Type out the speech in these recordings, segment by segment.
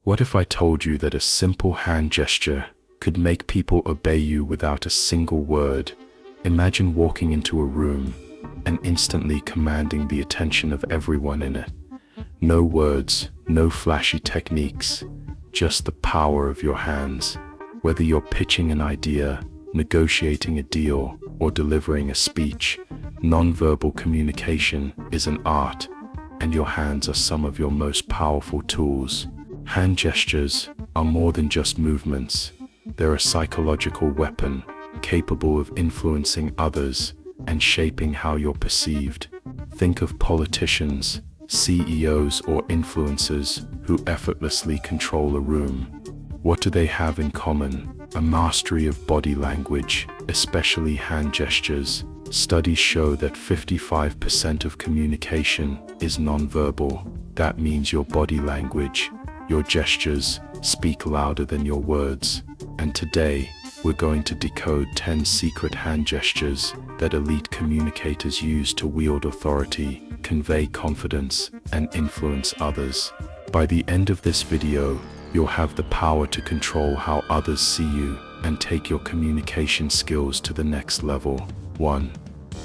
What if I told you that a simple hand gesture could make people obey you without a single word? Imagine walking into a room and instantly commanding the attention of everyone in it. No words, no flashy techniques, just the power of your hands. Whether you're pitching an idea, negotiating a deal, or delivering a speech, nonverbal communication is an art, and your hands are some of your most powerful tools. Hand gestures are more than just movements. They're a psychological weapon, capable of influencing others and shaping how you're perceived. Think of politicians, CEOs, or influencers who effortlessly control a room. What do they have in common? A mastery of body language, especially hand gestures. Studies show that 55% of communication is nonverbal. That means your body language, your gestures, speak louder than your words. And today, we're going to decode 10 secret hand gestures that elite communicators use to wield authority, convey confidence, and influence others. By the end of this video, you'll have the power to control how others see you and take your communication skills to the next level. 1.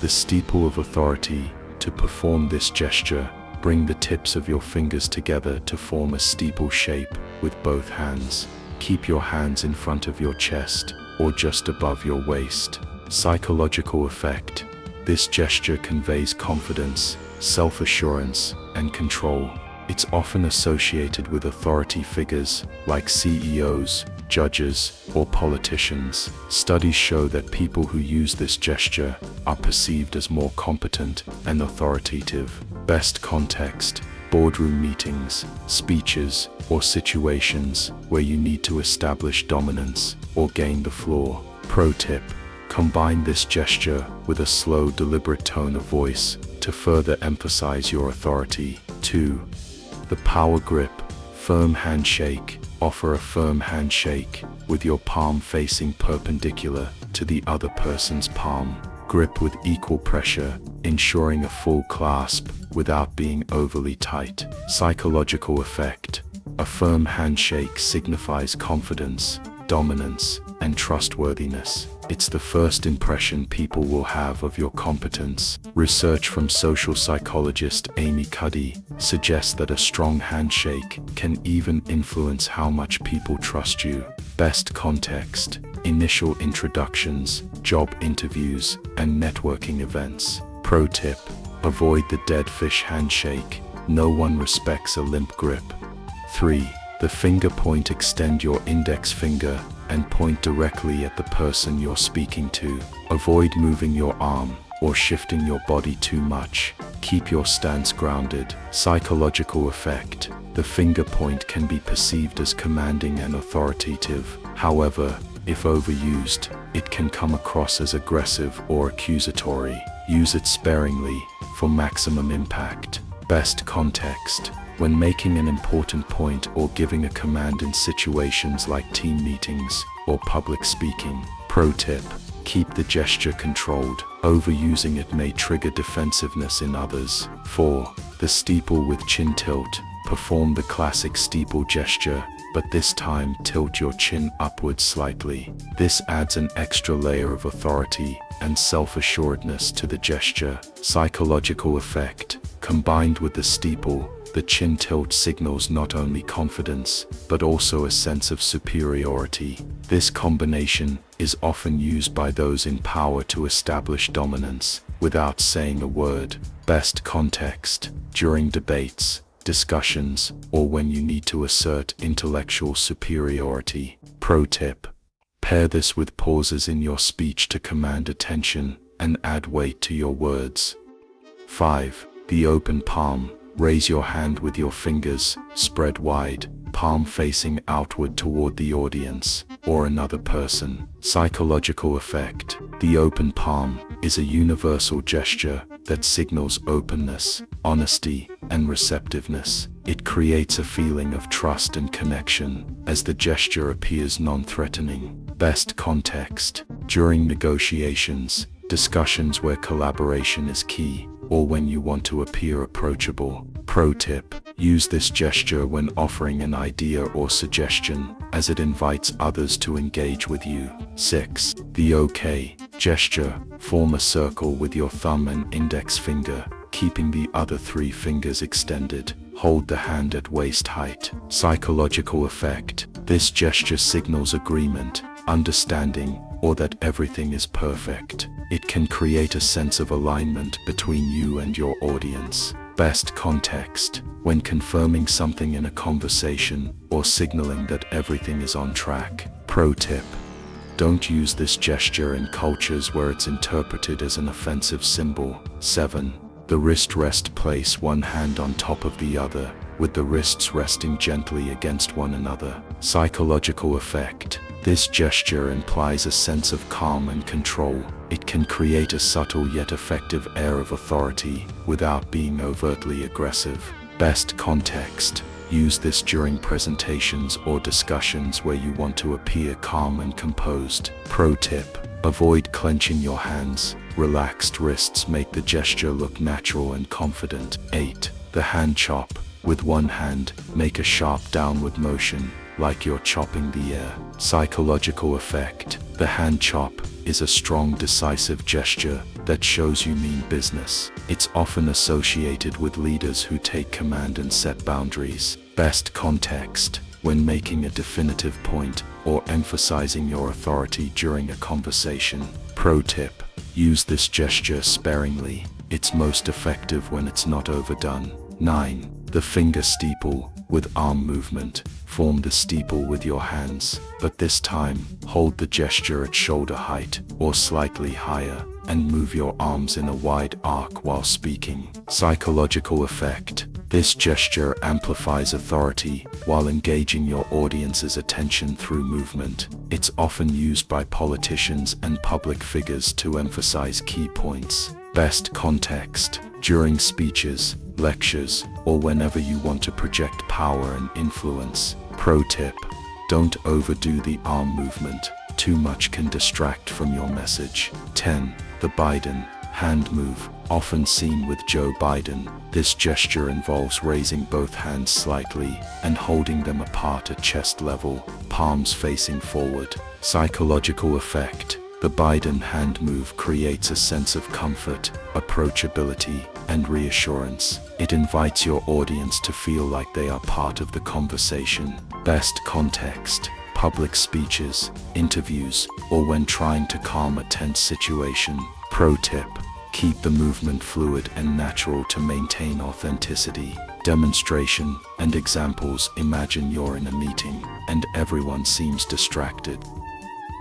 The steeple of authority. To perform this gesture, bring the tips of your fingers together to form a steeple shape with both hands. Keep your hands in front of your chest or just above your waist. Psychological effect. This gesture conveys confidence, self-assurance, and control. It's often associated with authority figures like CEOs, judges, or politicians. Studies show that people who use this gesture are perceived as more competent and authoritative. Best context: boardroom meetings, speeches, or situations where you need to establish dominance or gain the floor. Pro tip: combine this gesture with a slow, deliberate tone of voice to further emphasize your authority. 2. The power grip. Firm handshake. Offer a firm handshake with your palm facing perpendicular to the other person's palm. Grip with equal pressure, ensuring a full clasp without being overly tight. Psychological effect. A firm handshake signifies confidence, dominance, and trustworthiness. It's the first impression people will have of your competence. Research from social psychologist Amy Cuddy suggests that a strong handshake can even influence how much people trust you. Best context: initial introductions, job interviews, and networking events. Pro tip: avoid the dead fish handshake. No one respects a limp grip. 3. The finger point. Extend your index finger and point directly at the person you're speaking to. Avoid moving your arm or shifting your body too much. Keep your stance grounded. Psychological effect: the finger point can be perceived as commanding and authoritative. However, if overused, it can come across as aggressive or accusatory. Use it sparingly for maximum impact. Best context: when making an important point or giving a command in situations like team meetings or public speaking. Pro tip: keep the gesture controlled. Overusing it may trigger defensiveness in others. 4. The steeple with chin tilt. Perform the classic steeple gesture, but this time tilt your chin upwards slightly. This adds an extra layer of authority and self-assuredness to the gesture. Psychological effect: combined with the steeple, the chin tilt signals not only confidence, but also a sense of superiority. This combination is often used by those in power to establish dominance without saying a word. Best context: during debates, discussions, or when you need to assert intellectual superiority. Pro tip: pair this with pauses in your speech to command attention and add weight to your words. 5. The open palm. Raise your hand with your fingers spread wide, palm facing outward toward the audience or another person. Psychological effect: the open palm is a universal gesture that signals openness, honesty, and receptiveness. It creates a feeling of trust and connection as the gesture appears non-threatening. Best context: during negotiations, discussions where collaboration is key, or when you want to appear approachable. Pro tip: use this gesture when offering an idea or suggestion, as it invites others to engage with you. 6. The OK gesture. Form a circle with your thumb and index finger, keeping the other 3 fingers extended. Hold the hand at waist height. Psychological effect. This gesture signals agreement, understanding, or that everything is perfect. It can create a sense of alignment between you and your audience. Best context. When confirming something in a conversation or signaling that everything is on track. Pro tip: don't use this gesture in cultures where it's interpreted as an offensive symbol. 7. The wrist rest. Place one hand on top of the other, with the wrists resting gently against one another. Psychological effect. This gesture implies a sense of calm and control. It can create a subtle yet effective air of authority without being overtly aggressive. Best context. Use this during presentations or discussions where you want to appear calm and composed. Pro tip: avoid clenching your hands. Relaxed wrists make the gesture look natural and confident. 8. The hand chop. With one hand, make a sharp downward motion, like you're chopping the air. Psychological effect. The hand chop is a strong, decisive gesture that shows you mean business. It's often associated with leaders who take command and set boundaries. Best context. When making a definitive point or emphasizing your authority during a conversation. Pro tip: use this gesture sparingly. It's most effective when it's not overdone. 9. The finger steeple. With arm movement, form the steeple with your hands, but this time, hold the gesture at shoulder height or slightly higher, and move your arms in a wide arc while speaking. Psychological effect. This gesture amplifies authority while engaging your audience's attention through movement. It's often used by politicians and public figures to emphasize key points. Best context. During speeches, lectures, or whenever you want to project power and influence. Pro tip: don't overdo the arm movement. Too much can distract from your message. 10. The Biden hand move. Often seen with Joe Biden, this gesture involves raising both hands slightly and holding them apart at chest level, palms facing forward. Psychological effect. The Biden hand move creates a sense of comfort, approachability, and reassurance. It invites your audience to feel like they are part of the conversation. Best context. Public speeches, interviews, or when trying to calm a tense situation. Pro tip: keep the movement fluid and natural to maintain authenticity. Demonstration and examples. Imagine you're in a meeting and everyone seems distracted.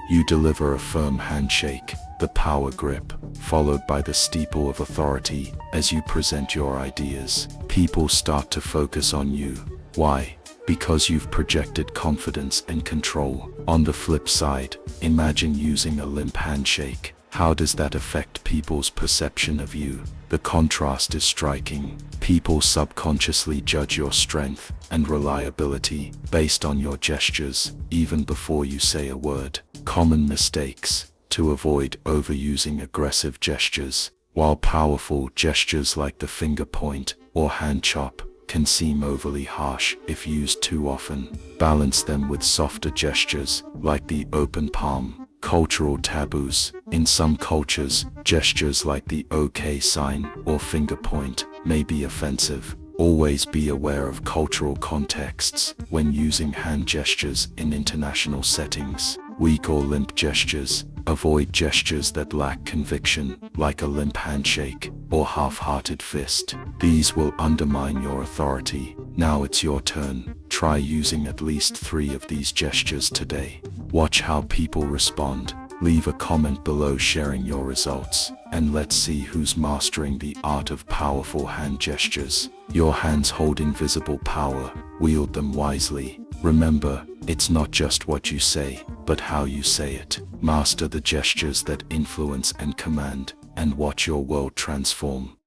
You deliver a firm handshake, the power grip, followed by the steeple of authority as you present your ideas. People start to focus on you. Why? Because you've projected confidence and control. On the flip side, imagine using a limp handshake. How does that affect people's perception of you? The contrast is striking. People subconsciously judge your strength and reliability based on your gestures, even before you say a word. Common mistakes. To avoid overusing aggressive gestures. While powerful, gestures like the finger point or hand chop can seem overly harsh if used too often. Balance them with softer gestures like the open palm. Cultural taboos. In some cultures, gestures like the OK sign or finger point may be offensive. Always be aware of cultural contexts when using hand gestures in international settings. Weak or limp gestures. Avoid gestures that lack conviction, like a limp handshake or half-hearted fist. These will undermine your authority. Now it's your turn. Try using at least 3 of these gestures today. Watch how people respond. Leave a comment below sharing your results, and let's see who's mastering the art of powerful hand gestures. Your hands hold invisible power. Wield them wisely. Remember, it's not just what you say, but how you say it. Master the gestures that influence and command, and watch your world transform.